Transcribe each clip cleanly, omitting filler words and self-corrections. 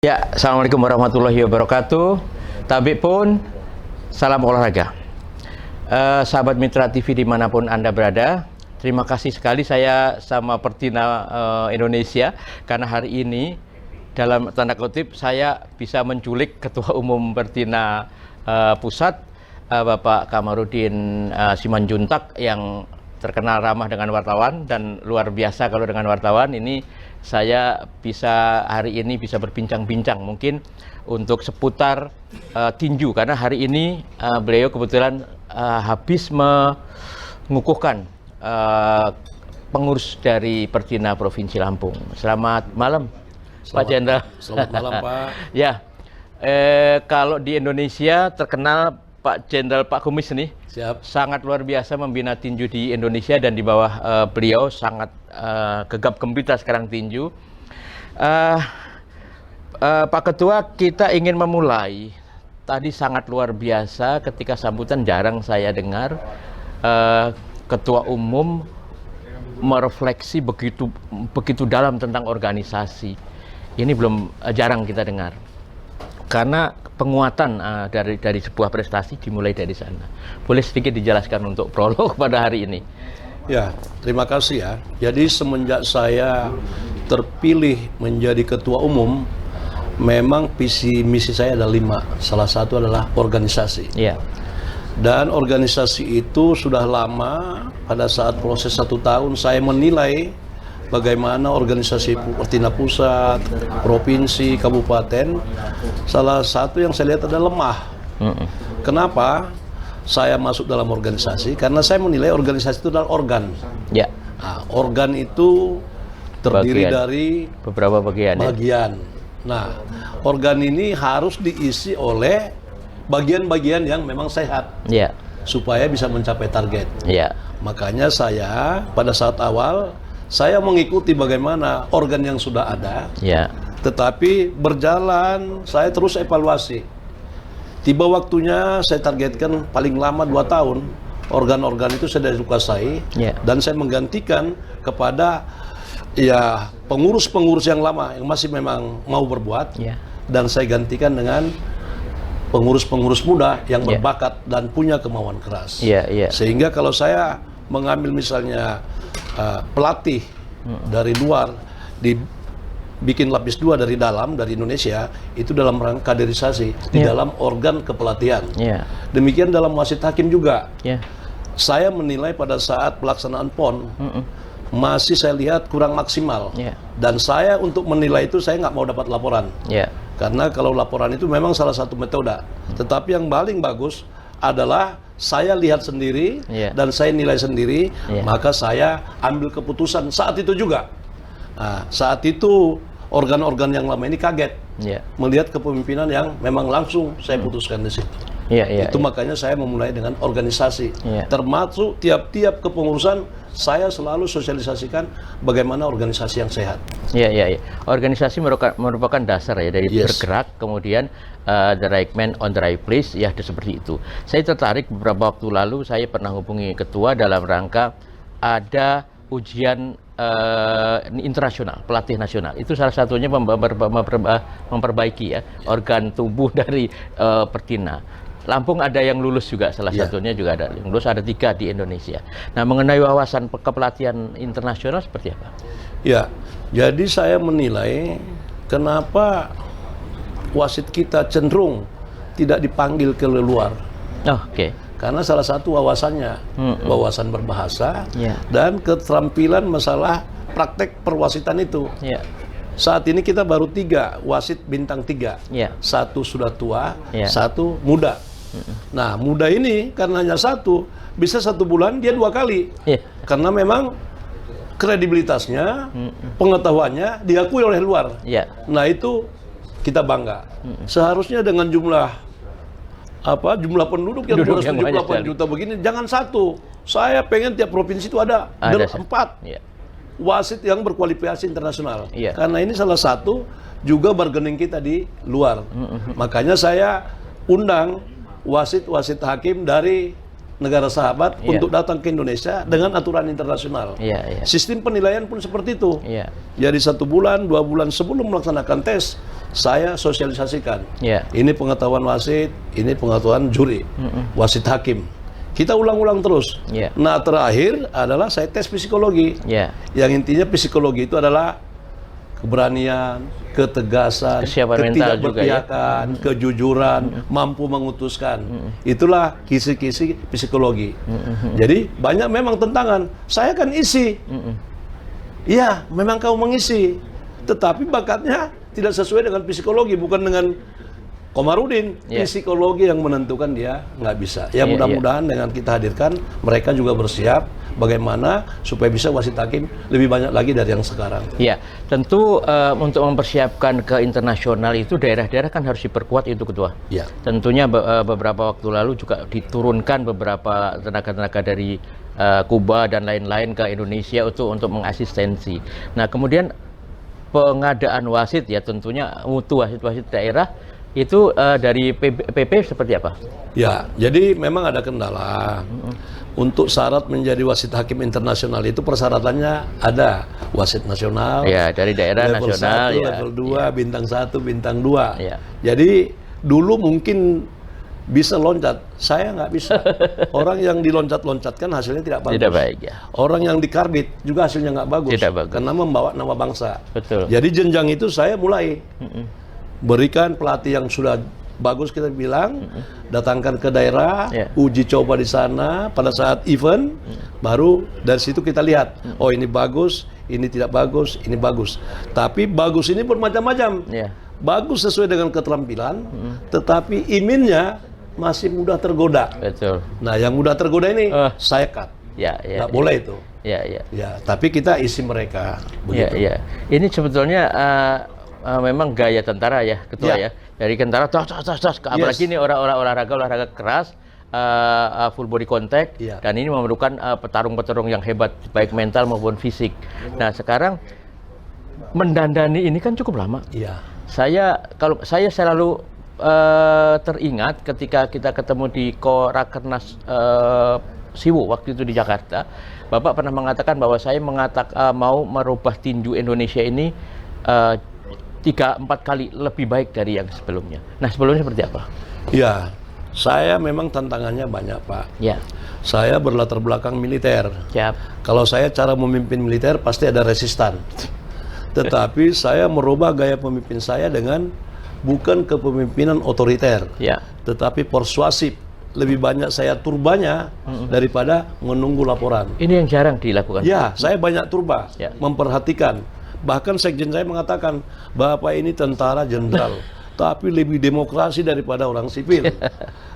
Ya, Assalamualaikum warahmatullahi wabarakatuh. Tabik pun, salam olahraga. Sahabat Mitra TV dimanapun Anda berada, terima kasih sekali saya sama Pertina Indonesia karena hari ini dalam tanda kutip saya bisa menculik Ketua Umum Pertina Pusat, Bapak Kamarudin Simanjuntak yang terkenal ramah dengan wartawan dan luar biasa kalau dengan wartawan. Ini saya bisa hari ini bisa berbincang-bincang mungkin untuk seputar tinju karena hari ini beliau kebetulan habis mengukuhkan pengurus dari Pertina Provinsi Lampung. Selamat malam, Pak Jenderal. Selamat malam, Pak. Ya, kalau di Indonesia terkenal Pak Jenderal Pak Kumis nih. Siap. Sangat luar biasa membina tinju di Indonesia dan di bawah beliau sangat gegap gempita sekarang tinju. Pak Ketua, kita ingin memulai. Tadi sangat luar biasa ketika sambutan jarang saya dengar Ketua Umum merefleksi begitu dalam tentang organisasi. Ini belum jarang kita dengar. Karena penguatan dari sebuah prestasi dimulai dari sana. Boleh sedikit dijelaskan untuk prolog pada hari ini? Ya, terima kasih ya. Jadi semenjak saya terpilih menjadi ketua umum, memang visi misi saya ada 5. Salah satu adalah organisasi. Iya. Dan organisasi itu sudah lama. Pada saat proses 1 tahun saya menilai bagaimana organisasi Pertina Pusat, Provinsi, Kabupaten, salah satu yang saya lihat adalah lemah. Kenapa saya masuk dalam organisasi? Karena saya menilai organisasi itu adalah organ. Ya. Nah, organ itu terdiri dari beberapa bagian. Ya? Nah, organ ini harus diisi oleh bagian-bagian yang memang sehat. Ya. Supaya bisa mencapai target. Ya. Makanya saya pada saat awal saya mengikuti bagaimana organ yang sudah ada, Ya. tetapi berjalan saya terus evaluasi. Tiba waktunya saya targetkan paling lama 2 tahun, organ-organ itu saya dikuasai, Ya. dan saya menggantikan kepada ya pengurus-pengurus yang lama yang masih memang mau berbuat, Ya. dan saya gantikan dengan pengurus-pengurus muda yang Ya. berbakat dan punya kemauan keras. Ya. Ya. Sehingga kalau saya mengambil misalnya pelatih dari luar, dibikin lapis 2 dari dalam, dari Indonesia, itu dalam rangka kaderisasi di dalam organ kepelatihan. Ya. Demikian dalam wasit hakim juga. Ya. Saya menilai pada saat pelaksanaan PON, masih saya lihat kurang maksimal. Ya. Dan saya untuk menilai itu saya nggak mau dapat laporan. Ya. Karena kalau laporan itu memang salah satu metode. Tetapi yang paling bagus adalah saya lihat sendiri dan saya nilai sendiri, maka saya ambil keputusan saat itu juga. Nah, saat itu organ-organ yang lama ini kaget melihat kepemimpinan yang memang langsung saya putuskan di situ. Itu makanya saya memulai dengan organisasi. Termasuk tiap-tiap kepengurusan saya selalu sosialisasikan bagaimana organisasi yang sehat. Iya. Organisasi merupakan dasar ya dari bergerak, kemudian the right man on the right place, ya seperti itu. Saya tertarik beberapa waktu lalu saya pernah hubungi ketua dalam rangka ada ujian internasional, pelatih nasional. Itu salah satunya memperbaiki ya organ tubuh dari Pertina. Lampung ada yang lulus juga, salah satunya juga ada yang lulus, ada 3 di Indonesia. Nah, mengenai wawasan kepelatihan internasional seperti apa? Ya, jadi saya menilai kenapa wasit kita cenderung tidak dipanggil ke luar. Oke. Karena salah satu wawasannya, wawasan berbahasa dan keterampilan masalah praktek perwasitan itu. Saat ini kita baru 3 wasit bintang 3. 1 sudah tua, 1 muda. Nah, muda ini karena hanya 1, bisa 1 bulan dia 2 kali. Karena memang kredibilitasnya, pengetahuannya diakui oleh luar. Nah, itu kita bangga. Seharusnya dengan jumlah penduduk yang 278 juta begini, jangan 1. Saya pengen tiap provinsi itu ada 4 wasit yang berkualifikasi internasional. Karena ini salah satu juga bargaining kita di luar. Makanya saya undang wasit-wasit hakim dari negara sahabat untuk datang ke Indonesia dengan aturan internasional. Sistem penilaian pun seperti itu. Jadi 1 bulan, 2 bulan sebelum melaksanakan tes, saya sosialisasikan. Ini pengetahuan wasit, ini pengetahuan juri, wasit hakim. Kita ulang-ulang terus. Nah, terakhir adalah saya tes psikologi. Yang intinya psikologi itu adalah keberanian, ketegasan, ketidakberpihakan, kejujuran, mampu mengutuskan. Itulah kisi-kisi psikologi. Jadi banyak memang tentangan. Saya kan isi. Iya, memang kau mengisi. Tetapi bakatnya tidak sesuai dengan psikologi, bukan dengan Komarudin. Psikologi yang menentukan dia nggak bisa. Ya mudah-mudahan dengan kita hadirkan, mereka juga bersiap bagaimana supaya bisa wasit hakim lebih banyak lagi dari yang sekarang. Ya, tentu untuk mempersiapkan ke internasional itu daerah-daerah kan harus diperkuat itu Ketua. Tentunya beberapa waktu lalu juga diturunkan beberapa tenaga-tenaga dari Kuba dan lain-lain ke Indonesia untuk mengasistensi. Nah, kemudian pengadaan wasit ya tentunya mutu wasit-wasit daerah itu dari PP seperti apa? Ya, jadi memang ada kendala. Untuk syarat menjadi wasit hakim internasional itu persyaratannya ada wasit nasional. Ya, dari daerah level nasional. 1, level 2, bintang 1, bintang 2. Jadi dulu mungkin bisa loncat, saya nggak bisa. Orang yang diloncat-loncatkan hasilnya tidak bagus. Tidak baik, ya. Orang yang dikarbit juga hasilnya nggak bagus. Tidak bagus. Karena membawa nama bangsa. Betul. Jadi jenjang itu saya mulai berikan pelatih yang sudah bagus, kita bilang datangkan ke daerah, uji coba di sana pada saat event, baru dari situ kita lihat, oh ini bagus, ini tidak bagus, ini bagus. Tapi bagus ini bermacam-macam. Bagus sesuai dengan keterampilan, tetapi iminnya masih mudah tergoda. Betul. Nah, yang mudah tergoda ini saya cut. Nggak boleh itu. Ya, tapi kita isi mereka. Begitu. Ini sebetulnya memang gaya tentara ya, Ketua ya. Dari tentara apalagi ini olahraga keras, full body contact, dan ini memerlukan petarung-petarung yang hebat baik mental maupun fisik. Nah, sekarang mendandani ini kan cukup lama. Saya selalu teringat ketika kita ketemu di Rakernas Siwu waktu itu di Jakarta, Bapak pernah mengatakan bahwa saya mau merubah tinju Indonesia ini 3-4 kali lebih baik dari yang sebelumnya. Nah, sebelumnya seperti apa? Ya, saya memang tantangannya banyak, Pak. Saya berlatar belakang militer. Kalau saya cara memimpin militer pasti ada resistan. Tetapi saya merubah gaya pemimpin saya dengan bukan kepemimpinan otoriter, tetapi persuasif. Lebih banyak saya turbanya daripada menunggu laporan. Ini yang jarang dilakukan. Ya, saya banyak turba, memperhatikan. Bahkan sekjen saya mengatakan, Bapak ini tentara jenderal, tapi lebih demokrasi daripada orang sipil.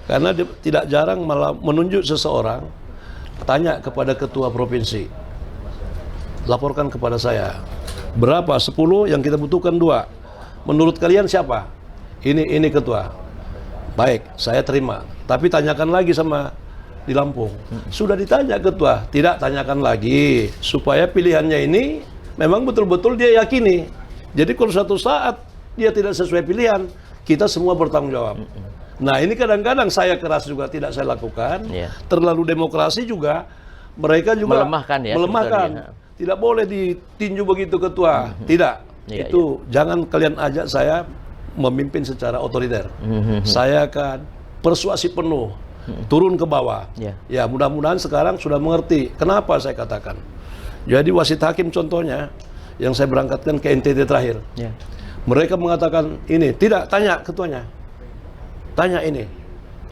Karena tidak jarang malah menunjuk seseorang, tanya kepada ketua provinsi, laporkan kepada saya, berapa? 10, yang kita butuhkan 2. Menurut kalian siapa? Ini ketua. Baik, saya terima. Tapi tanyakan lagi sama di Lampung. Sudah ditanya ketua, tidak tanyakan lagi. Supaya pilihannya ini memang betul-betul dia yakini. Jadi kalau suatu saat dia tidak sesuai pilihan, kita semua bertanggung jawab. Nah, ini kadang-kadang saya keras juga tidak saya lakukan. Terlalu demokrasi juga, mereka juga melemahkan. Tidak boleh ditinju begitu ketua. Tidak. Itu jangan kalian ajak saya memimpin secara otoriter. Saya akan persuasi penuh, turun ke bawah. Ya, mudah-mudahan sekarang sudah mengerti. Kenapa saya katakan? Jadi wasit hakim contohnya, yang saya berangkatkan ke NTT terakhir. Mereka mengatakan ini, tidak, tanya ketuanya. Tanya ini.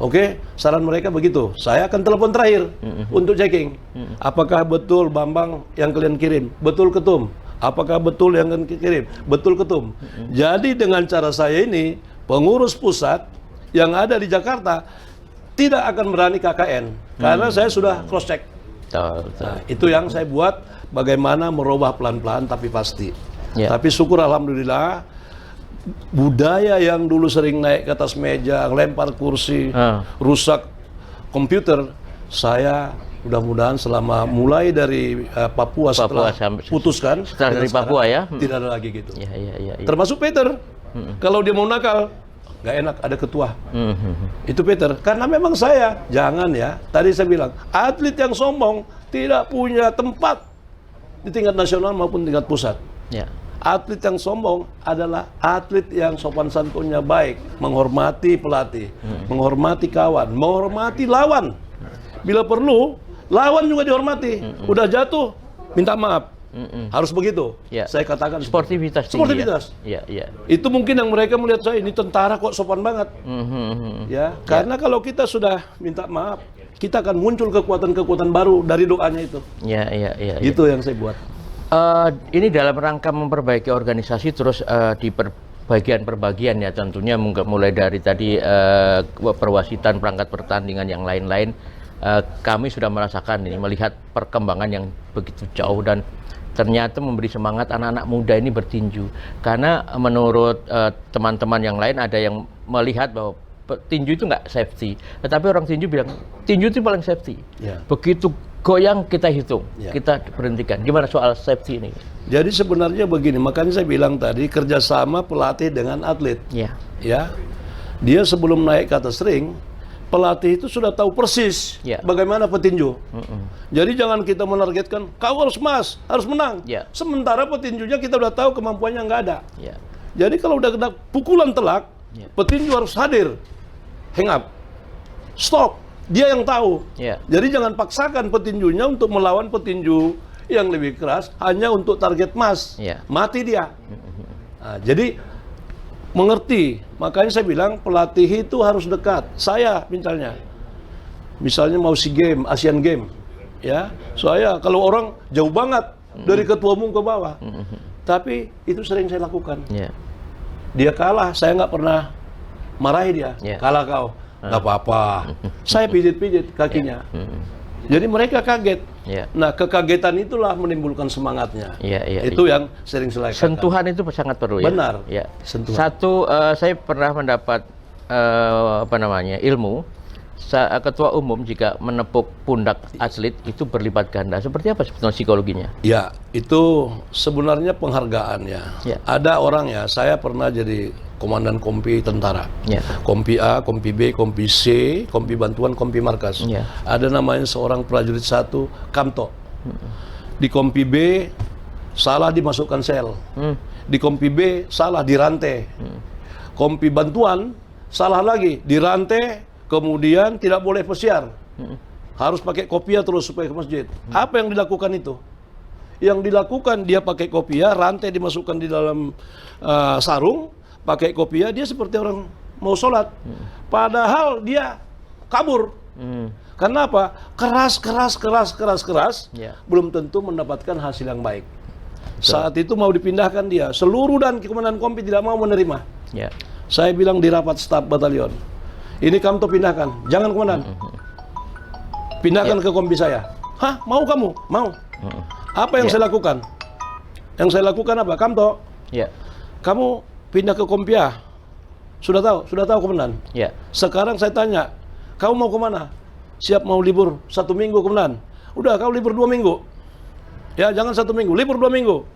Oke, saran mereka begitu. Saya akan telepon terakhir untuk checking. Apakah betul Bambang yang kalian kirim? Betul ketum. Apakah betul yang kalian kirim? Betul ketum. Jadi dengan cara saya ini, pengurus pusat yang ada di Jakarta tidak akan berani KKN. Karena saya sudah cross check. Nah, itu yang saya buat, bagaimana merubah pelan-pelan tapi pasti. Tapi syukur alhamdulillah, budaya yang dulu sering naik ke atas meja, lempar kursi, rusak komputer, saya mudah-mudahan selama mulai dari Papua setelah putuskan, setelah dari Papua ya, tidak ada lagi gitu. Termasuk Peter, kalau dia mau nakal, nggak enak ada ketua. Itu Peter, karena memang saya, jangan ya, tadi saya bilang, atlet yang sombong tidak punya tempat di tingkat nasional maupun tingkat pusat. Atlet yang sombong adalah atlet yang sopan santunnya baik, menghormati pelatih, menghormati kawan, menghormati lawan. Bila perlu, lawan juga dihormati. Udah jatuh, minta maaf. Harus begitu. Ya. Saya katakan sportivitas. Sportivitas. Ya. Ya. Itu mungkin yang mereka melihat saya ini tentara kok sopan banget. Ya, karena kalau kita sudah minta maaf, kita akan muncul kekuatan-kekuatan baru dari doanya itu. Ya. Itu yang saya buat. Ini dalam rangka memperbaiki organisasi terus di bagian-perbagian ya tentunya mulai dari tadi perwasitan, perangkat pertandingan yang lain-lain. Kami sudah merasakan ini, melihat perkembangan yang begitu jauh dan ternyata memberi semangat anak-anak muda ini bertinju. Karena menurut teman-teman yang lain ada yang melihat bahwa tinju itu nggak safety, tetapi orang tinju bilang tinju itu paling safety. Begitu goyang kita hitung, kita berhentikan. Gimana soal safety ini? Jadi sebenarnya begini, makanya saya bilang tadi kerjasama pelatih dengan atlet. Ya, dia sebelum naik ke atas ring, pelatih itu sudah tahu persis bagaimana petinju. Jadi jangan kita menargetkan kau harus emas, harus menang. Sementara petinjunya kita udah tahu kemampuannya nggak ada. Jadi kalau udah kena pukulan telak, petinju harus hadir, hang up, stop. Dia yang tahu. Jadi jangan paksakan petinjunya untuk melawan petinju yang lebih keras hanya untuk target emas. Mati dia. Nah, jadi mengerti. Makanya saya bilang pelatih itu harus dekat. Saya misalnya mau SEA Games, Asian Games, ya. Saya kalau orang jauh banget dari ketua umum ke bawah. Tapi itu sering saya lakukan. Dia kalah, saya nggak pernah marahi dia. Kalah kau. Nggak apa-apa, saya pijit-pijit kakinya. Jadi mereka kaget. Nah, kekagetan itulah menimbulkan semangatnya. Itu yang sering saya katakan. Sentuhan itu sangat perlu ya. Benar. Sentuhan. Satu, saya pernah mendapat ilmu. Ketua umum jika menepuk pundak atlet itu berlipat ganda. Seperti apa sebetulnya psikologinya? Ya, itu sebenarnya penghargaan ya. Ada orang ya, saya pernah jadi komandan kompi tentara. Kompi A, kompi B, kompi C, kompi bantuan, kompi markas. Ada namanya seorang prajurit satu, Kamto. Di kompi B salah dimasukkan sel. Di kompi B salah dirantai. Kompi bantuan salah lagi dirantai, kemudian tidak boleh pesiar. Harus pakai kopiah terus supaya ke masjid. Apa yang dilakukan itu? Yang dilakukan dia pakai kopiah, rantai dimasukkan di dalam sarung, pakai kopiah, dia seperti orang mau sholat. Padahal dia kabur. Karena apa? Keras, belum tentu mendapatkan hasil yang baik. Saat itu mau dipindahkan dia. Seluruh dan komandan kompi tidak mau menerima. Saya bilang di rapat staf batalion, ini Kamto pindahkan, jangan komandan. Pindahkan ke kompi saya. Hah, mau kamu? Mau. Apa yang saya lakukan? Yang saya lakukan apa? Kamto, kamu pindah ke kompi A. Sudah tahu komandan. Sekarang saya tanya, kamu mau kemana? Siap mau libur 1 minggu komandan. Udah, kau libur 2 minggu. Ya, jangan 1 minggu, libur 2 minggu.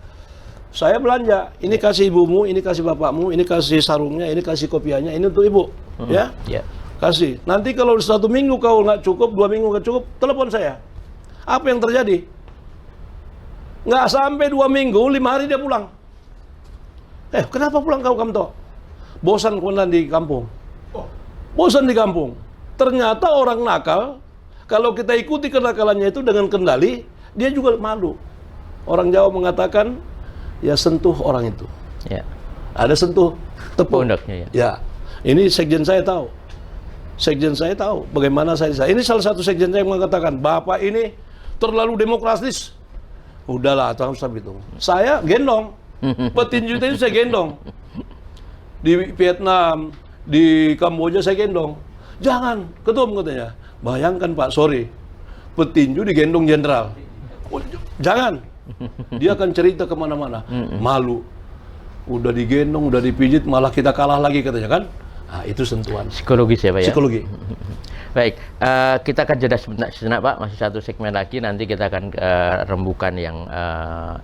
Saya belanja, ini kasih ibumu, ini kasih bapakmu, ini kasih sarungnya, ini kasih kopiahnya, ini untuk ibu. Kasih. Nanti kalau 1 minggu kau nggak cukup, 2 minggu nggak cukup, telepon saya. Apa yang terjadi? Nggak sampai 2 minggu, 5 hari dia pulang. Kenapa pulang kau, Kamto? Bosan komandan di kampung. Bosan di kampung. Ternyata orang nakal, kalau kita ikuti kenakalannya itu dengan kendali, dia juga malu. Orang Jawa mengatakan, ya sentuh orang itu. Ada sentuh tepuk. Pundaknya, Ini sekjen saya tahu. Sekjen saya tahu bagaimana saya. Ini salah satu sekjen saya yang mengatakan, Bapak ini terlalu demokratis. Udahlah, tahu itu. Saya gendong. Petinju itu saya gendong. Di Vietnam, di Kamboja saya gendong. Jangan, ketum katanya. Bayangkan Pak, sorry. Petinju digendong jenderal. Jangan. Dia akan cerita kemana-mana. Malu. Udah digendong, udah dipijit, malah kita kalah lagi katanya kan. Nah, itu sentuhan. Psikologis ya Pak ya? Psikologi. Baik, kita akan jeda sejenak Pak, masih 1 segmen lagi, nanti kita akan rembukan yang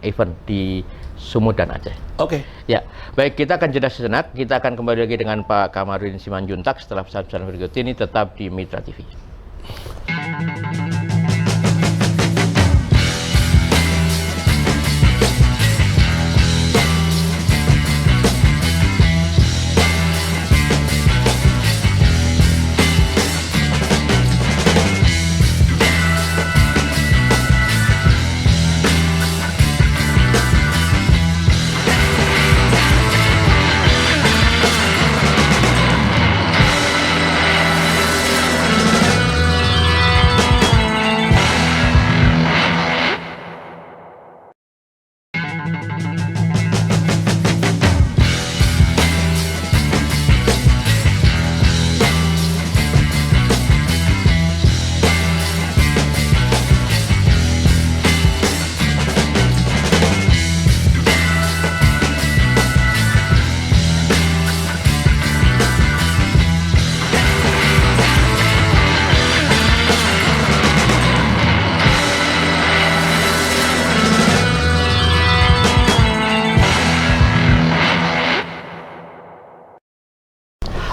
event di Sumut dan Aceh. Oke. Ya, baik, kita akan jeda sejenak, kita akan kembali lagi dengan Pak Kamarudin Simanjuntak setelah pesan-pesan berikut ini, tetap di Mitra TV.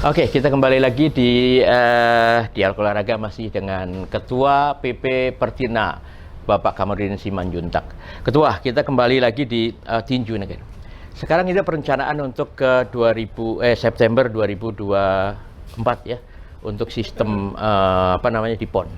Oke, kita kembali lagi di Dialog Olahraga masih dengan Ketua PP Pertina, Bapak Kamarudin Simanjuntak. Ketua, kita kembali lagi di tinju nih. Sekarang ini perencanaan untuk ke September 2024 ya, untuk sistem di PON.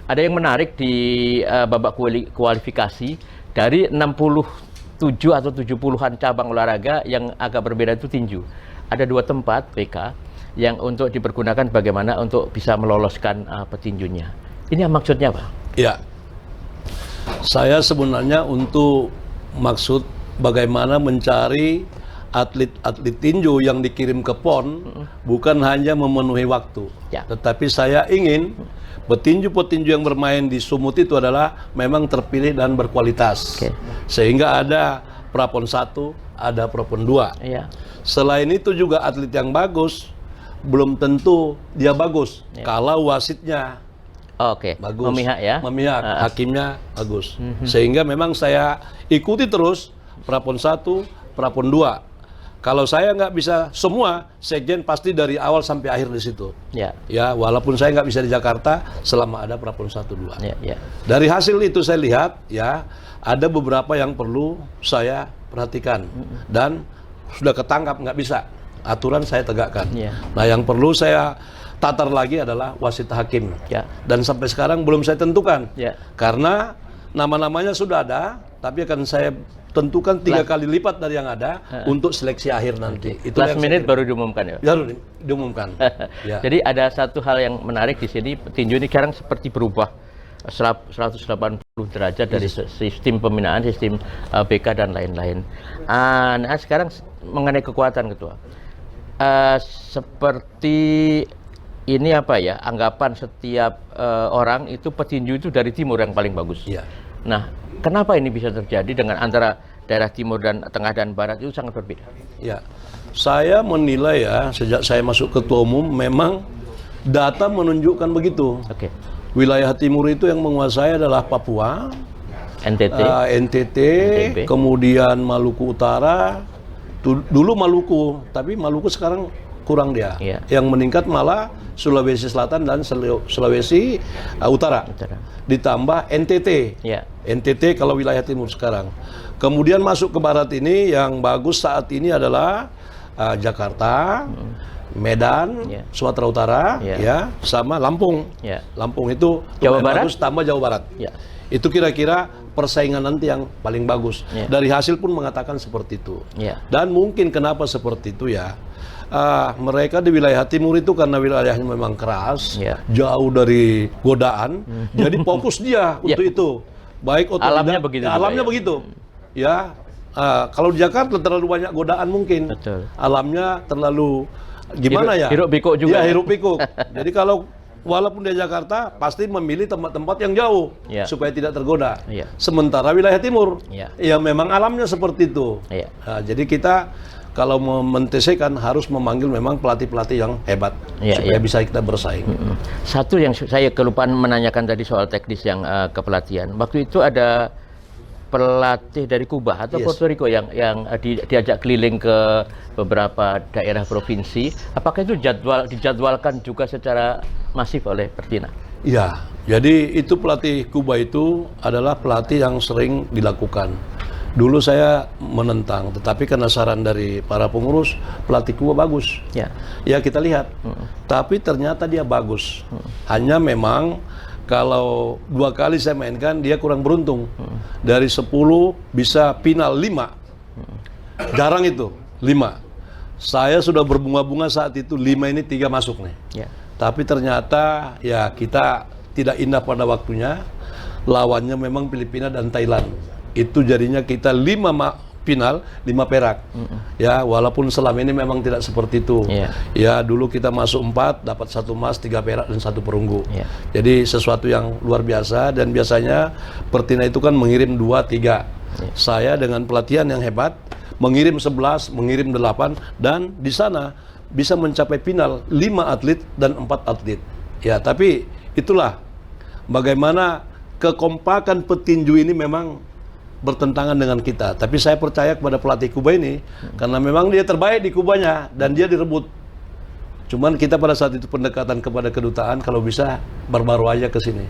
Ada yang menarik di babak kualifikasi dari 67 atau 70-an cabang olahraga yang agak berbeda itu tinju. Ada 2 tempat PK yang untuk dipergunakan bagaimana untuk bisa meloloskan petinjunya. Ini maksudnya apa? Ya, saya sebenarnya untuk maksud bagaimana mencari atlet-atlet tinju yang dikirim ke PON bukan hanya memenuhi waktu, tetapi saya ingin petinju-petinju yang bermain di Sumut itu adalah memang terpilih dan berkualitas. Sehingga ada Prapon 1, ada Prapon 2. Selain itu juga atlet yang bagus belum tentu dia bagus kalau wasitnya bagus, memihak, hakimnya bagus. Sehingga memang saya ikuti terus Prapon 1, Prapon 2. Kalau saya nggak bisa semua, sekjen pasti dari awal sampai akhir di situ. Ya, walaupun saya nggak bisa di Jakarta selama ada Prapon 1, 2. Dari hasil itu saya lihat, ya, ada beberapa yang perlu saya perhatikan dan sudah ketangkap nggak bisa. Aturan saya tegakkan. Nah, yang perlu saya tatar lagi adalah wasit hakim. Dan sampai sekarang belum saya tentukan. Karena nama-namanya sudah ada, tapi akan saya tentukan 3 kali lipat dari yang ada untuk seleksi akhir nanti. Itu last minute baru diumumkan ya? Baru diumumkan. Jadi ada satu hal yang menarik di sini, tinju ini sekarang seperti berubah 180 derajat dari sistem pembinaan, sistem BK dan lain-lain. Nah, sekarang mengenai kekuatan, Ketua. Seperti ini anggapan setiap orang itu petinju itu dari timur yang paling bagus. Nah, kenapa ini bisa terjadi dengan antara daerah timur dan tengah dan barat itu sangat berbeda? Saya menilai sejak saya masuk ketua umum memang data menunjukkan begitu. Wilayah timur itu yang menguasai adalah Papua, NTT, kemudian Maluku Utara. Dulu Maluku, tapi Maluku sekarang kurang dia. Yang meningkat malah Sulawesi Selatan dan Sulawesi Utara. Ditambah NTT. NTT kalau wilayah timur sekarang. Kemudian masuk ke barat ini yang bagus saat ini adalah Jakarta, Medan, Sumatera Utara, sama Lampung. Lampung itu Jawa Barat bagus, tambah Jawa Barat. Itu kira-kira persaingan nanti yang paling bagus. Dari hasil pun mengatakan seperti itu. Dan mungkin kenapa seperti itu mereka di wilayah timur itu karena wilayahnya memang keras, jauh dari godaan, jadi fokus dia untuk itu. Baik alamnya begitu. Alamnya begitu. Kalau di Jakarta terlalu banyak godaan mungkin. Alamnya terlalu gimana hiruk pikuk juga. Hiruk pikuk. Jadi kalau walaupun di Jakarta pasti memilih tempat-tempat yang jauh supaya tidak tergoda. Sementara wilayah timur ya memang alamnya seperti itu. Nah, jadi kita kalau mementesekan harus memanggil memang pelatih-pelatih yang hebat supaya bisa kita bersaing. Satu yang saya kelupaan menanyakan tadi soal teknis yang kepelatihan. Waktu itu ada pelatih dari Kuba atau Puerto Rico yang diajak keliling ke beberapa daerah provinsi. Apakah itu dijadwalkan juga secara masif oleh Pertina? Iya, jadi itu pelatih Kuba itu adalah pelatih yang sering dilakukan. Dulu saya menentang, tetapi karena saran dari para pengurus, pelatih Kuba bagus. Ya kita lihat. Tapi ternyata dia bagus. Hanya memang kalau 2 kali saya mainkan, dia kurang beruntung. Dari 10 bisa final 5. Jarang itu, 5. Saya sudah berbunga-bunga saat itu, 5 ini 3 masuk nih. Tapi ternyata ya kita tidak indah pada waktunya. Lawannya memang Filipina dan Thailand. Itu jadinya kita 5 final, 5 perak. Ya, walaupun selama ini memang tidak seperti itu. Ya, dulu kita masuk 4, dapat 1 emas, 3 perak dan 1 perunggu. Jadi sesuatu yang luar biasa dan biasanya Pertina itu kan mengirim 2, 3. Saya dengan pelatihan yang hebat mengirim 11, mengirim 8 dan di sana bisa mencapai final 5 atlet dan 4 atlet. Ya, tapi itulah bagaimana kekompakan petinju ini memang bertentangan dengan kita. Tapi saya percaya kepada pelatih Kuba ini karena memang dia terbaik di Kubanya dan dia direbut Cuman kita pada saat itu pendekatan kepada kedutaan kalau bisa baru aja ke sini.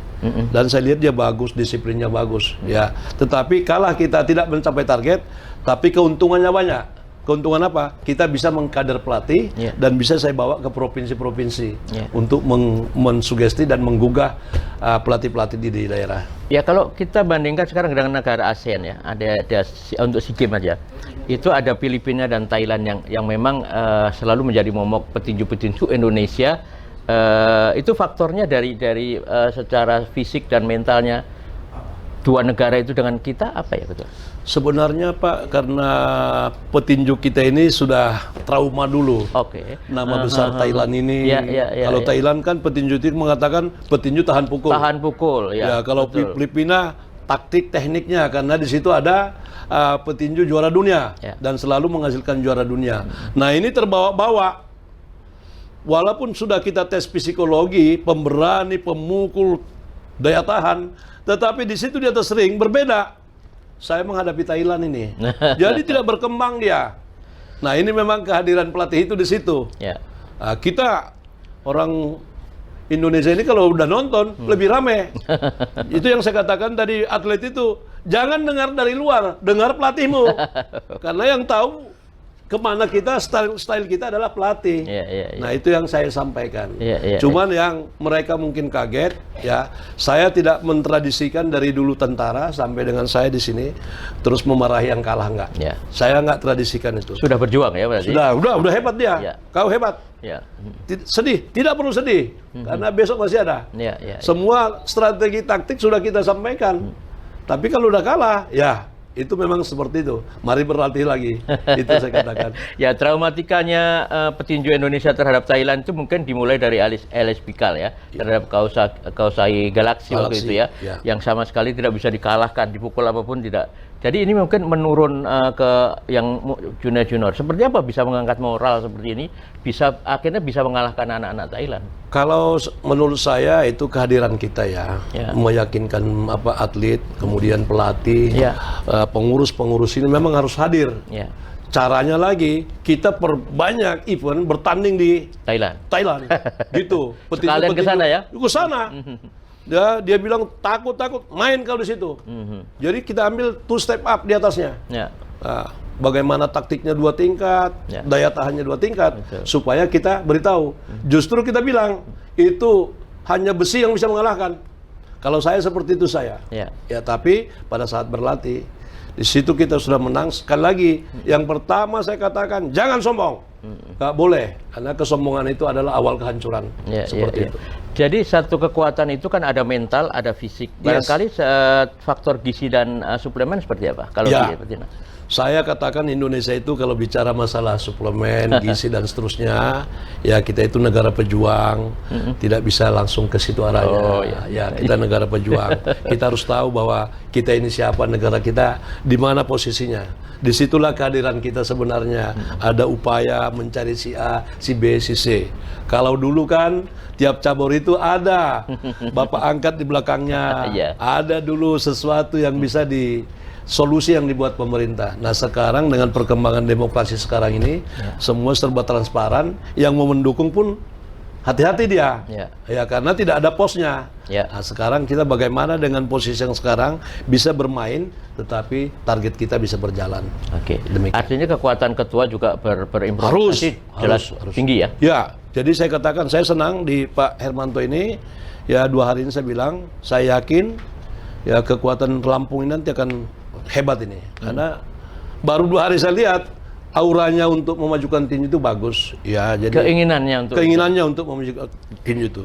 Dan saya lihat dia bagus, disiplinnya bagus. Ya, tetapi kalah kita tidak mencapai target, tapi keuntungannya banyak. Keuntungan apa? Kita bisa mengkader pelatih dan bisa saya bawa ke provinsi-provinsi untuk mensugesti dan menggugah pelatih-pelatih di daerah. Ya, kalau kita bandingkan sekarang dengan negara ASEAN ya, ada untuk SEA Games aja, itu ada Filipina dan Thailand yang memang selalu menjadi momok petinju-petinju Indonesia. Itu faktornya dari secara fisik dan mentalnya dua negara itu dengan kita apa ya, betul? Sebenarnya Pak, karena petinju kita ini sudah trauma dulu. Nama besar Thailand ini. Kalau Thailand kan petinju itu mengatakan petinju tahan pukul. Tahan pukul, ya. Kalau Filipina taktik tekniknya, karena di situ ada petinju juara dunia dan selalu menghasilkan juara dunia. Nah, ini terbawa-bawa. Walaupun sudah kita tes psikologi, pemberani, pemukul, daya tahan, tetapi di situ dia sering berbeda. Saya menghadapi Thailand ini, jadi tidak berkembang dia. Nah, ini memang kehadiran pelatih itu di situ. Kita orang Indonesia ini kalau udah nonton lebih rame. Itu yang saya katakan tadi, atlet itu jangan dengar dari luar, dengar pelatihmu. Karena yang tahu kemana kita, style kita adalah pelatih. Nah, itu yang saya sampaikan. Cuman yang mereka mungkin kaget, ya, saya tidak mentradisikan dari dulu tentara sampai dengan saya di sini terus memarahi yang kalah, enggak. Saya enggak tradisikan itu. Sudah berjuang ya berarti? Udah hebat dia. Kau hebat. Sedih, tidak perlu sedih, karena besok masih ada. Semua strategi taktik sudah kita sampaikan. Tapi kalau udah kalah, ya itu memang seperti itu. Mari berlatih lagi. Itu saya katakan. Ya, traumatikanya petinju Indonesia terhadap Thailand itu mungkin dimulai dari LS Pikal ya, terhadap Kausai Galaxy waktu itu ya, yang sama sekali tidak bisa dikalahkan, dipukul apapun tidak. Jadi ini mungkin menurun ke yang junior-junior. Seperti apa bisa mengangkat moral seperti ini, akhirnya bisa mengalahkan anak-anak Thailand? Kalau menurut saya itu kehadiran kita ya, meyakinkan atlet, kemudian pelatih, pengurus-pengurus ini memang harus hadir. Caranya lagi, kita perbanyak event bertanding di Thailand. Gitu. Sekalian ke sana ya? Ke sana. Dia bilang takut main kalau di situ. Jadi kita ambil 2 step up di atasnya. Bagaimana taktiknya 2 tingkat, daya tahannya 2 tingkat, supaya kita beritahu. Justru kita bilang itu hanya besi yang bisa mengalahkan. Kalau saya seperti itu saya. Ya, tapi pada saat berlatih di situ kita sudah menang. Sekali lagi, yang pertama saya katakan jangan sombong. Nggak boleh, karena kesombongan itu adalah awal kehancuran. Seperti itu. Jadi satu kekuatan itu kan ada mental, ada fisik. Barangkali faktor gizi dan suplemen seperti apa? Kalau saya katakan Indonesia itu kalau bicara masalah suplemen, gizi dan seterusnya, ya kita itu negara pejuang, tidak bisa langsung ke situ arahnya. Ya, kita negara pejuang. Kita harus tahu bahwa kita ini siapa, negara kita di mana posisinya. Disitulah kehadiran kita sebenarnya. Ada upaya mencari si A, si B, si C. Kalau dulu kan tiap cabur itu ada bapak angkat di belakangnya. Ada dulu sesuatu yang bisa solusi yang dibuat pemerintah. Nah, sekarang dengan perkembangan demokrasi sekarang ini, semua serba transparan. Yang mau mendukung pun hati-hati dia. Ya, karena tidak ada posnya. Nah, sekarang kita bagaimana dengan posisi yang sekarang bisa bermain, tetapi target kita bisa berjalan. Artinya kekuatan ketua juga berimprovisasi jelas tinggi ya? Ya, jadi saya katakan saya senang di Pak Hermanto ini. Ya, 2 hari ini saya bilang, saya yakin ya kekuatan Lampung ini nanti akan hebat ini. Karena baru 2 hari saya lihat auranya untuk memajukan tinju itu bagus. Ya, jadi keinginannya untuk memajukan tinju itu.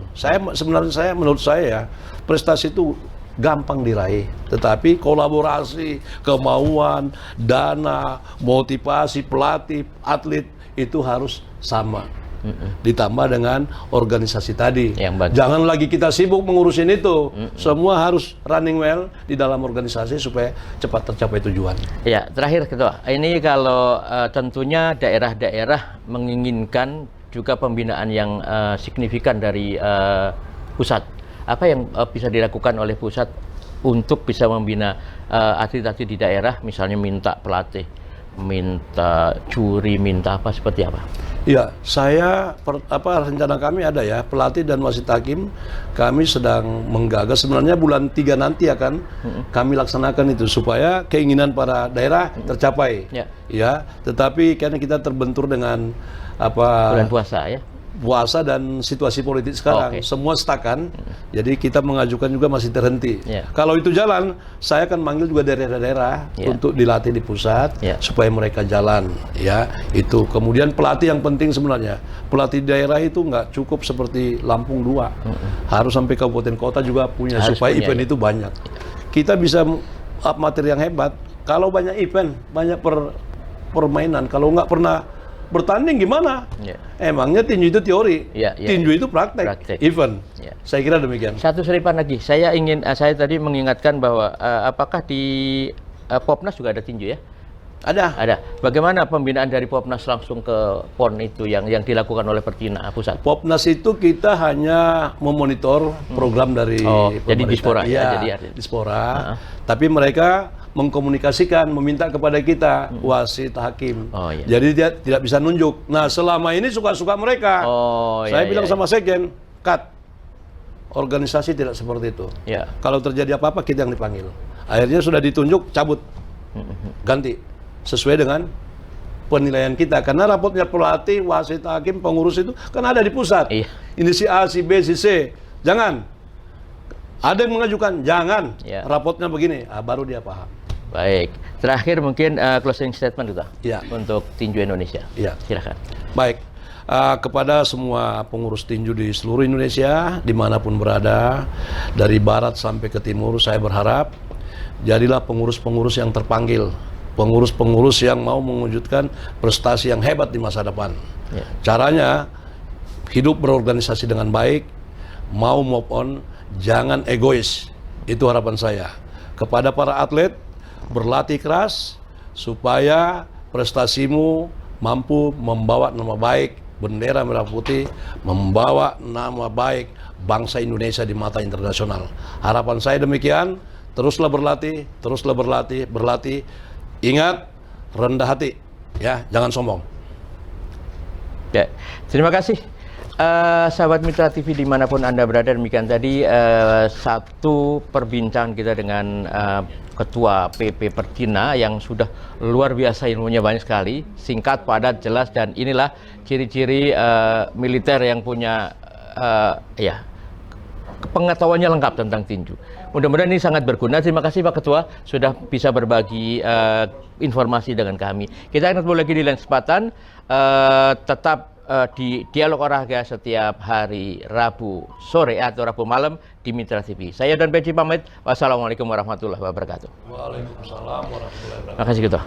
Menurut saya ya, prestasi itu gampang diraih, tetapi kolaborasi, kemauan, dana, motivasi pelatih, atlet itu harus sama. Ditambah dengan organisasi tadi. Jangan lagi kita sibuk mengurusin itu. Semua harus running well di dalam organisasi supaya cepat tercapai tujuan. Ya, terakhir Ketua. Ini kalau tentunya daerah-daerah menginginkan juga pembinaan yang signifikan dari pusat. Apa yang bisa dilakukan oleh pusat untuk bisa membina atlet-atlet di daerah, misalnya minta pelatih minta curi, minta apa, seperti apa? Ya, rencana kami ada ya, pelatih dan wasit hakim kami sedang menggagas, sebenarnya bulan 3 nanti akan kami laksanakan itu supaya keinginan para daerah tercapai. Ya, tetapi karena kita terbentur dengan bulan puasa dan situasi politik sekarang, semua stakan, jadi kita mengajukan juga masih terhenti. Kalau itu jalan, saya akan manggil juga daerah-daerah untuk dilatih di pusat supaya mereka jalan. Ya, itu. Kemudian pelatih yang penting sebenarnya, pelatih daerah itu nggak cukup seperti Lampung 2, harus sampai kabupaten kota juga punya, supaya event itu banyak. Kita bisa materi yang hebat kalau banyak event, banyak permainan. Kalau nggak pernah bertanding gimana? Emangnya tinju itu teori, tinju itu praktek. Event. Saya kira demikian. Satu selipan lagi, saya tadi mengingatkan bahwa apakah di Popnas juga ada tinju ya? Ada. Bagaimana pembinaan dari Popnas langsung ke PON itu yang dilakukan oleh Pertina pusat? Popnas itu kita hanya memonitor program dari jadi Dispora Dispora. Tapi mereka mengkomunikasikan, meminta kepada kita wasit hakim. Jadi dia tidak bisa nunjuk. Nah, selama ini suka-suka mereka. Saya bilang sama Sekjen, cut. Organisasi tidak seperti itu. Kalau terjadi apa-apa kita yang dipanggil. Akhirnya sudah ditunjuk, cabut, ganti sesuai dengan penilaian kita. Karena rapotnya pelatih, wasit hakim, pengurus itu kan ada di pusat. Ini si A, si B, si C. Jangan. Ada yang mengajukan, jangan. Rapotnya begini, baru dia paham. Baik, terakhir mungkin closing statement kita untuk tinju Indonesia. Silakan. Baik, kepada semua pengurus tinju di seluruh Indonesia, dimanapun berada, dari barat sampai ke timur, saya berharap jadilah pengurus-pengurus yang terpanggil, pengurus-pengurus yang mau mewujudkan prestasi yang hebat di masa depan. Caranya hidup berorganisasi dengan baik, mau move on, jangan egois. Itu harapan saya. Kepada para atlet, berlatih keras supaya prestasimu mampu membawa nama baik bendera merah putih, membawa nama baik bangsa Indonesia di mata internasional. Harapan saya demikian. Teruslah berlatih. Ingat, rendah hati, ya, jangan sombong. Ya, terima kasih. Sahabat Mitra TV dimanapun Anda berada, demikian tadi satu perbincangan kita dengan Ketua PP Pertina yang sudah luar biasa, ilmunya banyak sekali, singkat, padat, jelas, dan inilah ciri-ciri militer yang punya pengetahuannya lengkap tentang tinju. Mudah-mudahan ini sangat berguna. Terima kasih Pak Ketua sudah bisa berbagi informasi dengan kami. Kita akan ketemu lagi di lain kesempatan. Tetap di Dialog Olahraga setiap hari Rabu sore atau Rabu malam di Mitra TV. Saya dan Peci pamit. Wassalamualaikum warahmatullahi wabarakatuh. Waalaikumsalam warahmatullahi wabarakatuh. Terima kasih Ketua.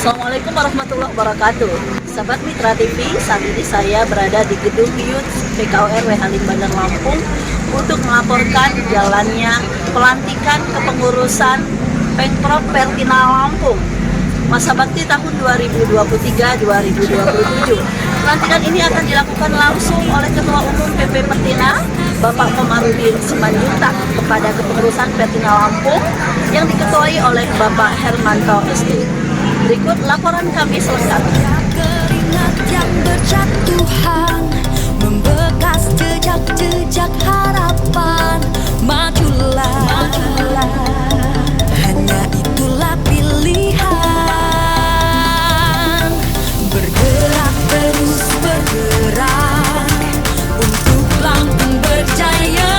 Assalamualaikum warahmatullahi wabarakatuh. Sahabat Mitra TV, saat ini saya berada di Gedung Youth PKOR Halim Bandar Lampung untuk melaporkan jalannya pelantikan kepengurusan Pemprov Pertina Lampung masa bakti tahun 2023-2027. Pelantikan ini akan dilakukan langsung oleh Ketua Umum PP Pertina, Bapak Komarudin Simanjuntak, kepada kepengurusan Pertina Lampung yang diketuai oleh Bapak Hermanto Esti. Berikut laporan kami selengkapnya. Keringat yang berjatuhan membekas jejak-jejak harapan. Majulah, hanya itulah pilihan. Bergerak, terus bergerak untuk Lampung berjaya.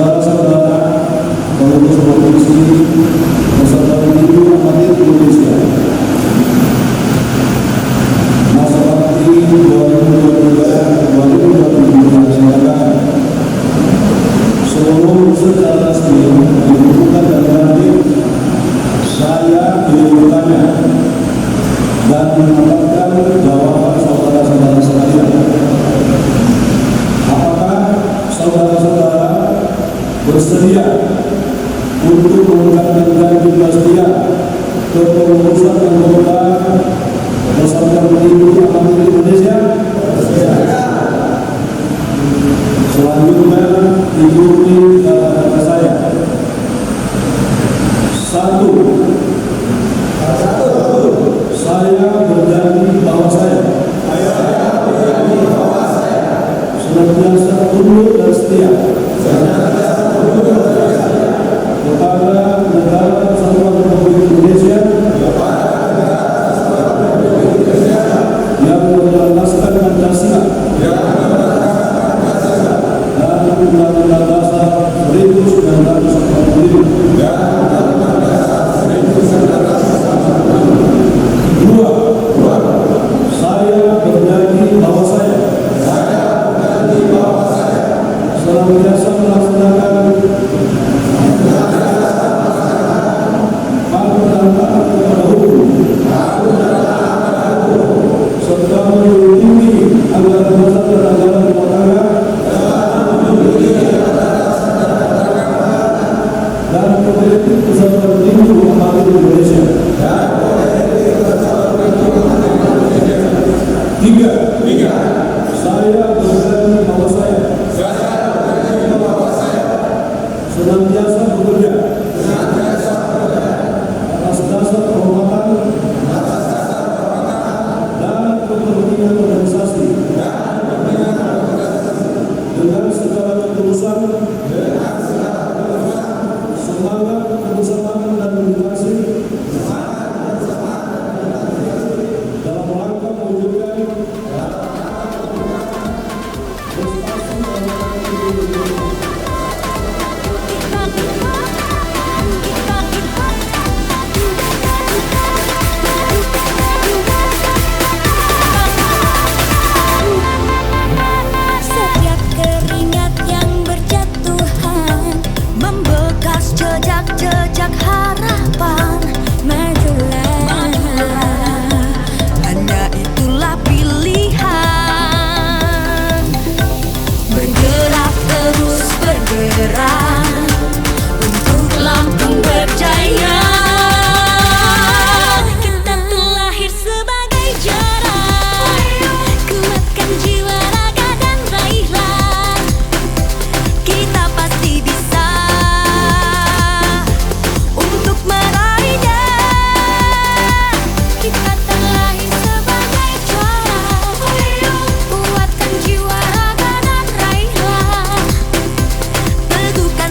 saudara-saudara pengurus provinsi beserta ibu amatir Indonesia. Masa bakti 2022-2027 dilaksanakan seluruh secara resmi dibukukan dan hadir. Saya dibutuhkannya dan mendapatkan jawaban saudara-saudara sekalian. Apakah saudara-saudara bersedia untuk mengucapkan janji setia kepengurusan anggota Persatuan Ibu Amatir Indonesia? Selanjutnya ikuti kata-kata saya. 1. Saya berjanji bahwa saya senantiasa tunduk dan setia kepada negara Kesatuan Republik Indonesia yang berlandaskan Pancasila dan Undang-Undang Dasar 1945. 2. Saya berjanji bahwa saya senantiasa melaksanakan patuh dan taat kepada hukum serta menjunjung tinggi anggaran dasar dan anggaran rumah tangga dan kode etik Persatuan Ibu Amatir Indonesia. 3. Saya berjanji bahwa saya senantiasa bekerja atas dasar kehormatan dan kepentingan organisasi dengan segala ketulusan, semangat kebersamaan dan demokrasi dalam rangka mewujudkan prestasi dan Indonesia. Setiap keringat yang berjatuhan membekas jejak-jejak harapan. Majulah, hanya itulah pilihan. Bergerak terus bergerak untuk Lampung berjaya. Kita terlahir sebagai juara. Kuatkan jiwa, raga dan raihlah. Kita pasti bisa untuk meraihnya. Kita terlahir sebagai juara. Kuatkan jiwa, raga dan raihlah. Teguhkan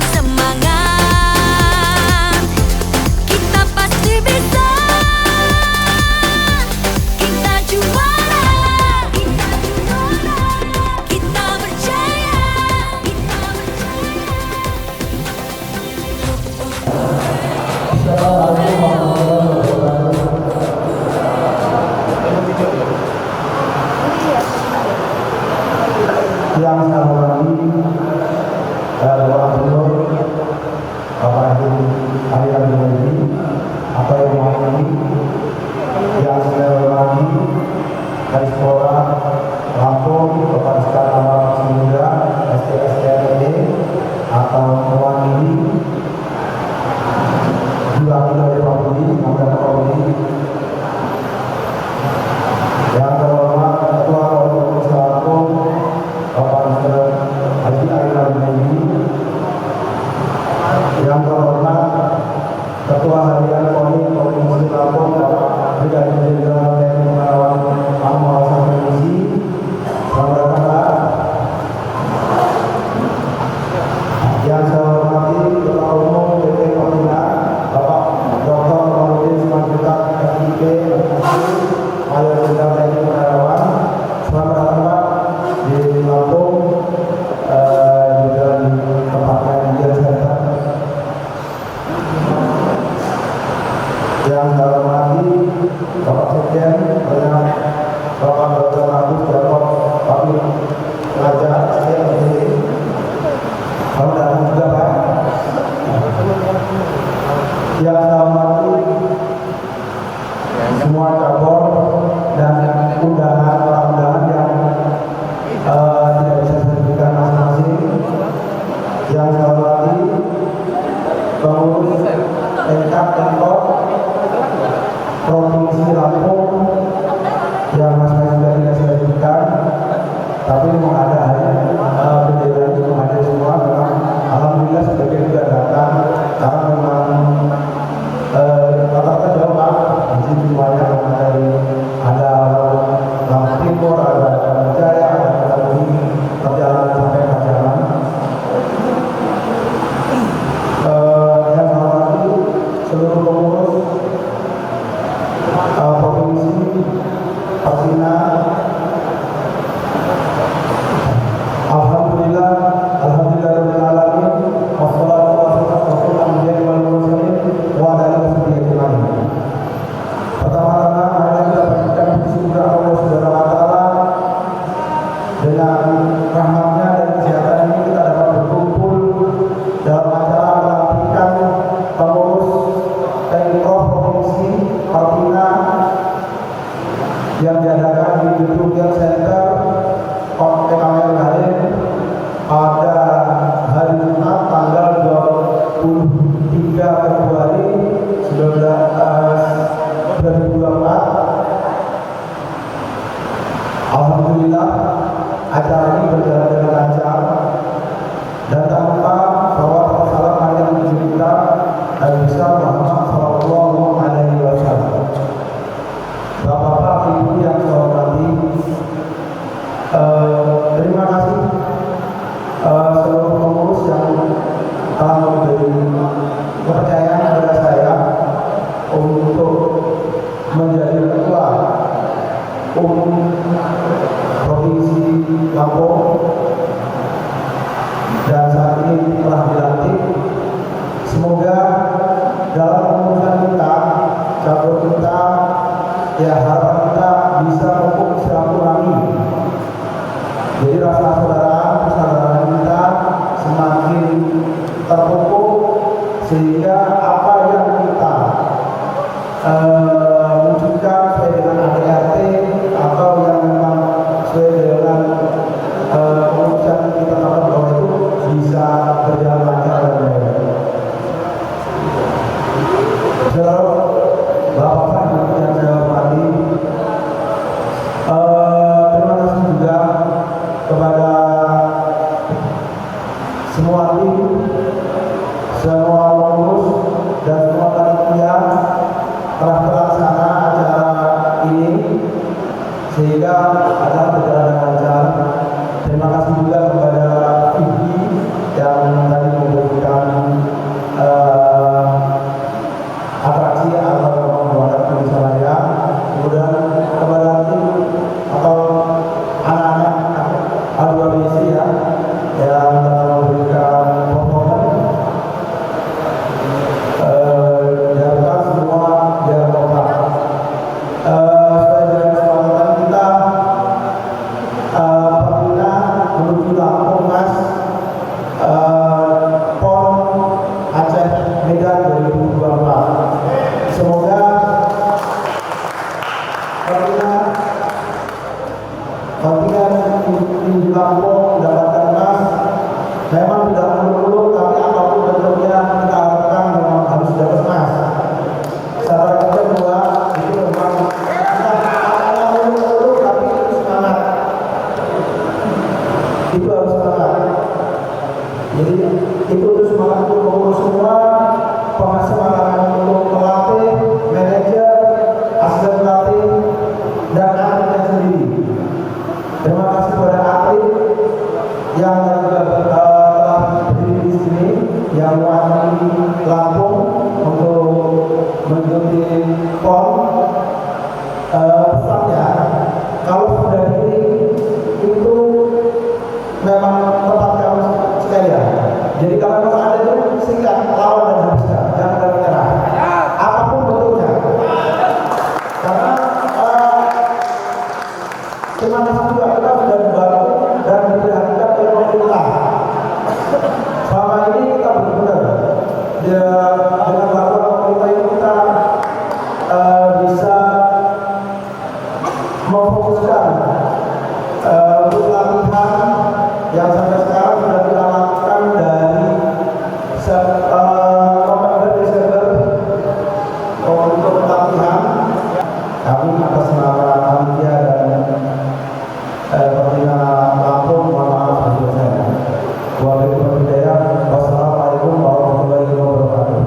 memberi kepercayaan kepada saya untuk menjadi ketua umum Provinsi Lampung, dan saat ini telah dilantik. Semoga dalam urusan kita, cabur kita, ya harapan kita bisa memupuk silaturahmi. Jadi rasa persaudaraan kita semakin terpupuk, sehingga apa yang kita wujudkan sesuai dengan ADRT atau yang memang sesuai dengan keputusan kita dapat bahwa itu bisa berjalan lancar dan baik. Saudara, Bapak yang saya hormati, terima kasih juga kepada semua tim, semua pengurus, dan semua panitia telah terlaksana acara ini sehingga acara berjalan dengan lancar. Terima kasih juga kepada Vicky yang tadi memberikan atraksi atau membuat tulisan saya. Kemudian kepada tim atau anak-anak A2BC ya, yang memberikan performa. Diharapkan semua biar kompak. Sesuai dengan kesepakatan kita, Pertina menuju Lampung Mas, PON Aceh Medan 2024. Semoga Pertina kontingen di Lampung mendapatkan emas. Memang tidak muluk-muluk, tapi apapun bentuknya kita harapkan memang harus dapat emas. Secara kedua, itu memang tidak muluk-muluk, tapi itu semangat. Itu harus semangat. Jadi itu harus semangat untuk mengurus semua, semangat untuk pelatih, manajer, asisten pelatih, dan atletnya sendiri. Terima kasih kepada atlet yang telah berdiri di sini, yang mewakili Lampung untuk mengikuti PON. Pesannya, kalau sudah ini itu memang tempat kamu sekalian. Jadi kalau ada itu sikat, lawan dan habiskan, jangan ada menyerah. Apapun bentuknya. Karena terima kasih juga kita sudah dibantu dan diperhatikan oleh pemerintah. Selama ini kita benar-benar dengan bantuan pemerintah ini kita bisa memfokuskan untuk latihan yang sampai sekarang sudah kita lakukan dari November Desember untuk latihan. Kami atas nama panitia dan Pertina Lampung, mohon maaf sebelum saya. Wassalamualaikum warahmatullahi wabarakatuh.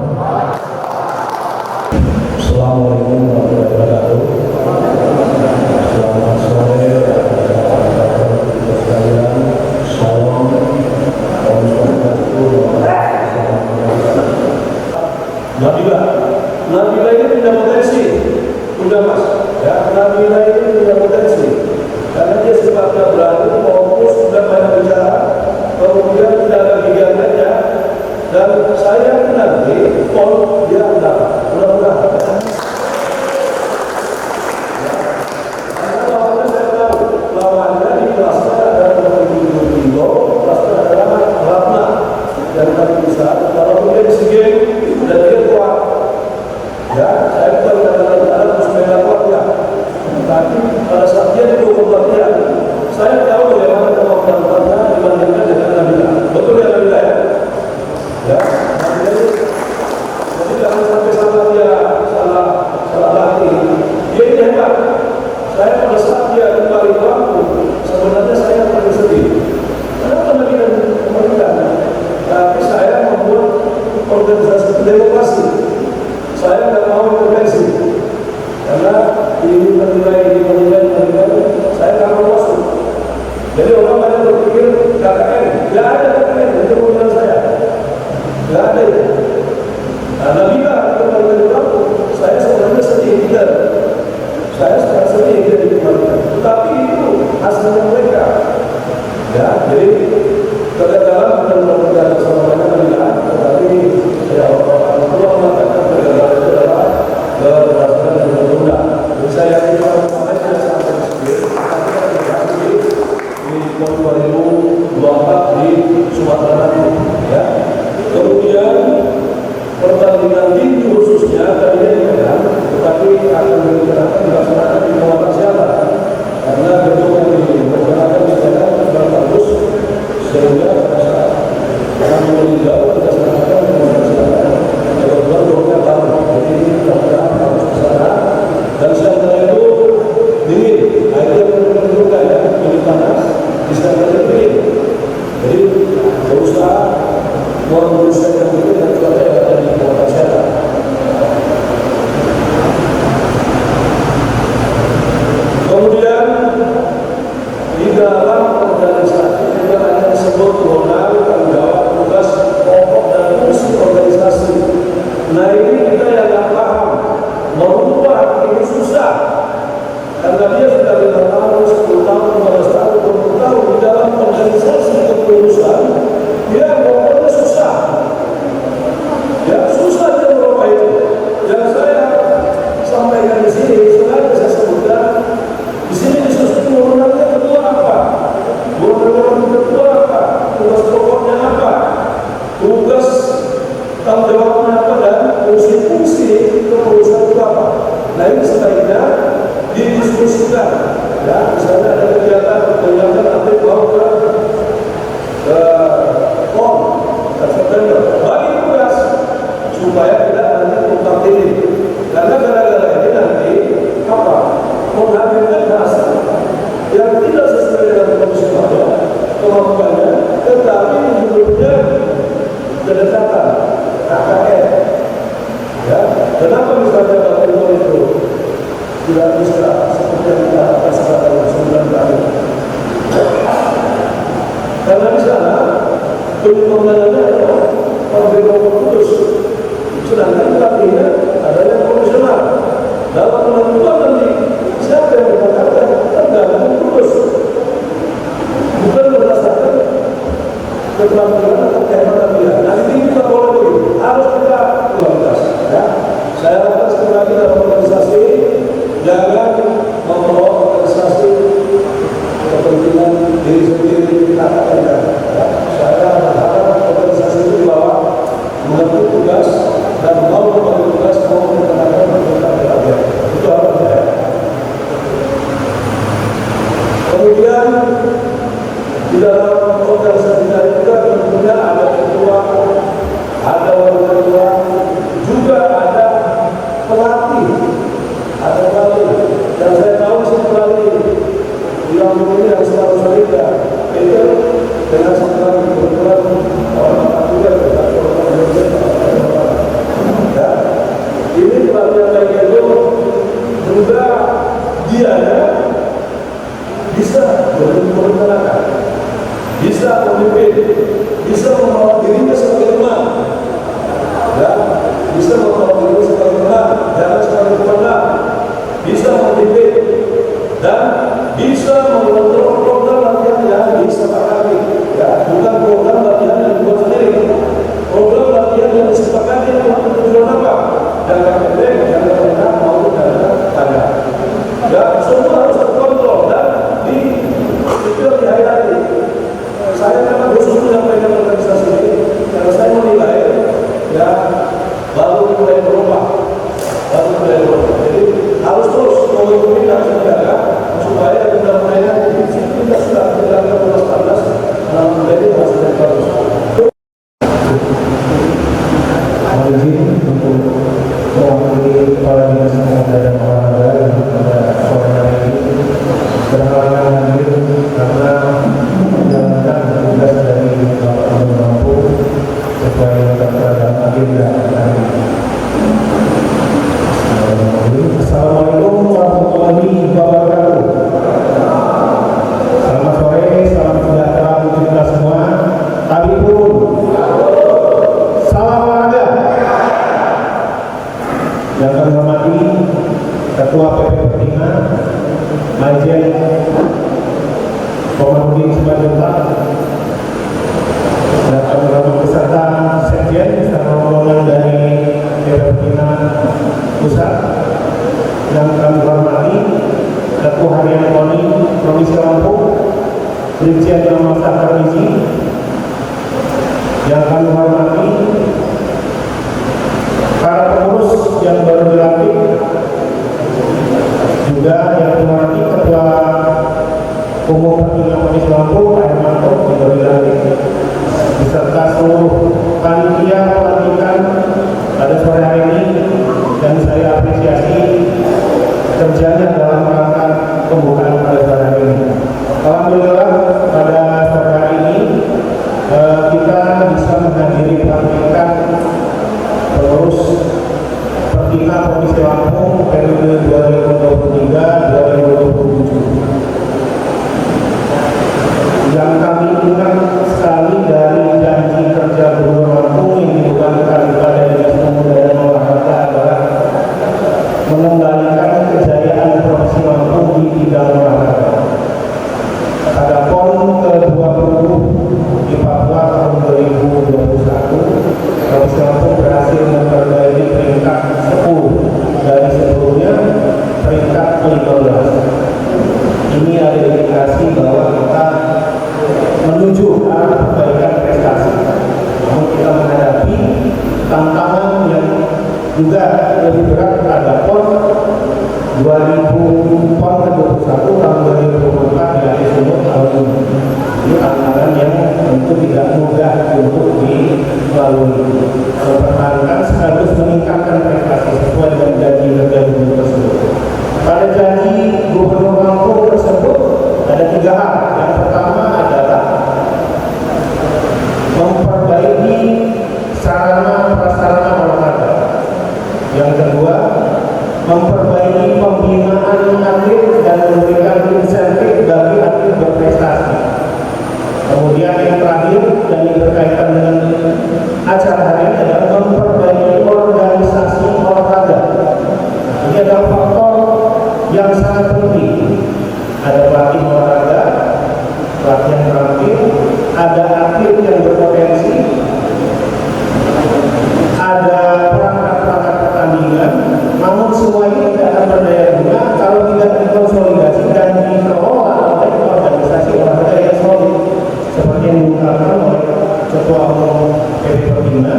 Assalamualaikum warahmatullahi wabarakatuh. Selamat sore sekalian. Shalom. Nabila ini punya potensi, udah mas. Ya, Nabila ini punya potensi. Karena dia sifatnya berani, fokus, sudah banyak bicara, kemudian tidak ada gigiannya, dan saya nanti PON dia dapat, mudah-mudahan. Karena lawannya saya tahu, lawannya di kelasnya ada 27 kilo, kelasnya adalah Ratna yang tadi bisa. Kalau dia di SEA Games dan dia kuat, ya saya bukan kata-kata harus beda kuat ya. Tapi pada saat dia di latihan, saya tahu bagaimana kemampuannya dibandingkan dengan Nabila. Betul ya Nabila ya? Ya, Nabila itu. Jadi jangan sampai salah dia salah latih. Dia ini hebat. Saya pada saat dia kembali ke Lampung, sebenarnya saya bersedih. Kenapa Nabila kembalikan? Tapi saya membuat organisasi demokrasi. Saya tidak mau intervensi. Karena ini menilai, saya tidak mau masuk. Jadi orang banyak berpikir KKN, tidak ada KKN, itu kemudian saya. Tidak ada ada ya. Karena bila kembali ke kampung, saya sebenarnya sedih tidak. Saya sangat sedih tidak dikembalikan. Tetapi itu hasilnya mereka. Ya, jadi kegagalan bukan merupakan semuanya pemilihan, tetapi ya Allah mengatakan kegagalan itu adalah berdasarkan dan berguna. Jadi saya yakin orang-orang tidak sampai sedih, tapi kita di tahun 2024 di Sumatera nanti. Ya. Kemudian pertandingan tinju khususnya tadinya di Medan, tetapi akan direncanakan dilaksanakan di Muhammad Siapa karena gedung yang direncanakan di Medan sudah bagus sehingga pada saat kami meninjau dilaksanakan di Muhammad Siapa kebetulan gedungnya baru, jadi ini mudah-mudahan harus ke sana dan sana itu dingin, airnya juga ya, ini panas, di sana dingin, jadi berusaha berusaha yang dingin dan cuaca yang ada di Muhammad Siapa. Kemudian di dalam organisasi juga ada disebut wewenang, tanggung jawab, tugas pokok dan fungsi organisasi. Nah ini kita yang nggak paham, merubah ini susah karena dia sudah 5 tahun, 10 tahun, 15 tahun, 20 tahun di dalam organisasi kepengurusan, dia pokoknya susah. Ya susah dia merubah itu. Yang saya sampaikan di sini, sengaja saya sebutkan. Di sini disusun wewenangnya kedua apa? Wewenang kedua apa? Tugas pokoknya apa? Tugas tanggung jawabnya apa dan fungsi-fungsi kepengurusan itu apa? Nah ini sebaiknya didiskusikan. Ya, misalnya ada kegiatan atlet mau ke PON dan September. Bagi tugas supaya tidak nanti tumpang tindih. Karena gara-gara ini nanti apa? Menghadirkan hasil yang tidak sesuai dengan kondisi kemampuannya, tetapi menunjuknya kedekatan KKN. Ya, kenapa misalnya Pak Tito itu tidak bisa seperti yang kita rasakan 9 tahun? Karena di sana penyelenggaranya adalah pabrik Kudus, sedangkan pelatihnya ada yang profesional. Dalam menentukan nanti siapa yang berkata tergantung Kudus, bukan berdasarkan keterampilan atau kehebatan dia. Nanti kita boleh beri, harus kita kualitas. Ya, saya harapkan sekali lagi dalam organisasi jangan membawa organisasi kepentingan diri sendiri kita akan. Ya, saya berharap organisasi itu dibawa mengerti tugas dan mau membagi tugas mau menentukan berbagai. Itu harapan saya. Kemudian di dalam organisasi kita juga tentunya ada ketua, ada wakil ketua, juga ada pelatih, dan saya tahu si pelatih yang ini yang selalu solidar itu dengan sekarang kebetulan orang juga ya, ini pelatih yang baik itu juga dia bisa merencanakan, bisa memimpin, bisa membawa dirinya sebagai teman, ya, bisa membawa dirinya sebagai teman, jangan sebagai teman, bisa memimpin dan bisa mengontrol program latihan yang disepakati, ya, bukan program latihan yang dibuat sendiri, program latihan yang disepakati dengan tujuan apa, jangka pendek, jangka menengah maupun jangka panjang, ya, semua harus terkontrol dan dihayati. Saya memang khusus menyampaikan organisasi ini karena saya menilai ya baru mulai berubah. Jadi harus terus mengikuti dan menjaga supaya undang-undangnya kita sudah menjalankan 2014 menjadi hasil yang bagus. Mohon izin untuk mewakili Kepala Dinas Pemuda dan Olahraga yang pada sore hari ini berhalangan hadir karena menjalankan tugas dari Bapak Gubernur Lampung sesuai dengan agenda hari ini. Assalamualaikum warahmatullahi wabarakatuh. Selamat sore, salam sejahtera untuk kita semua. Kami pun salam Provinsi Lampung periode 2023-2027. Yang kami ingat sekali dari janji kerja Gubernur Lampung yang dibutuhkan kepada Dinas Pemuda dan Olahraga adalah mengembalikan kejayaan Provinsi Lampung di bidang olahraga. Pada PON ke-20 di Papua tahun 2021, Provinsi Lampung berhasil memperbaiki peringkat 10 dari sebelumnya peringkat ke-15. Ini ada indikasi bahwa kita menuju arah perbaikan prestasi. Namun kita menghadapi tantangan yang juga lebih berat pada PON 2000 PON ke-21 tahun 2024 di akhir sumur tahun ini. Ini tantangan yang tentu tidak mudah untuk dilalui. Mempertahankan sekaligus meningkatkan prestasi sesuai dengan janji kerja gubernur tersebut. Pada janji Gubernur Lampung tersebut ada 3 hal. Yang pertama adalah memperbaiki sarana prasarana olahraga. Yang kedua, memperbaiki pembinaan atlet dan memberikan insentif bagi atlet berprestasi. Kemudian yang terakhir dan yang berkaitan dengan acara hari ini adalah memperbaiki organisasi olahraga. Ini adalah faktor yang sangat penting. Ada pelatih olahraga, pelatih yang terampil, ada atlet yang berpotensi, ada perangkat-perangkat pertandingan. Namun semua ini tidak akan berdaya guna kalau tidak dikonsolidasi dan dikelola oleh organisasi olahraga yang solid, seperti yang diungkapkan oleh Ketua Umum PB Pertina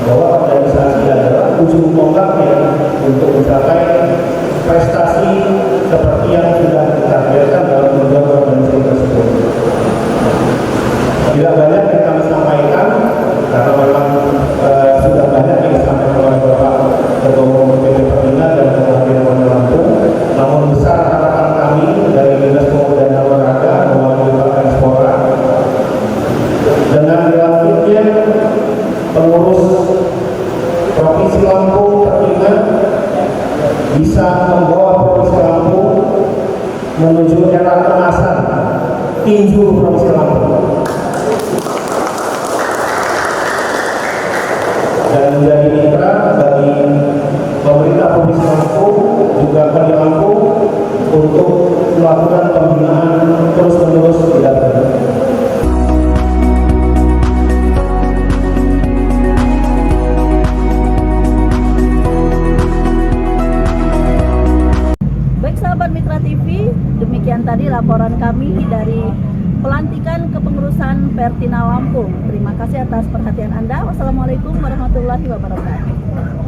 bahwa organisasi adalah ujung tombaknya untuk mencapai prestasi seperti yang sudah ditargetkan dalam program organisasi tersebut. Tidak banyak yang kami sampaikan karena memang sudah banyak yang disampaikan oleh Bapak Ketua Umum PB Pertina dan Ketua Bidang Lampung. Namun besar harapan kami dari Dinas Pemuda dan Olahraga mewakili Pak Menpora dengan dilantiknya pengurus Provinsi Lampung Pertina bisa membawa Provinsi Lampung menuju era kemasan tinju Provinsi Lampung dan menjadi mitra bagi pemerintah Provinsi Lampung juga Bali Lampung untuk melakukan pembinaan terus-menerus di dalam. Baik sahabat Mitra TV, demikian tadi laporan kami dari pelantikan kepengurusan Pertina Lampung. Terima kasih atas perhatian Anda. Wassalamualaikum warahmatullahi wabarakatuh.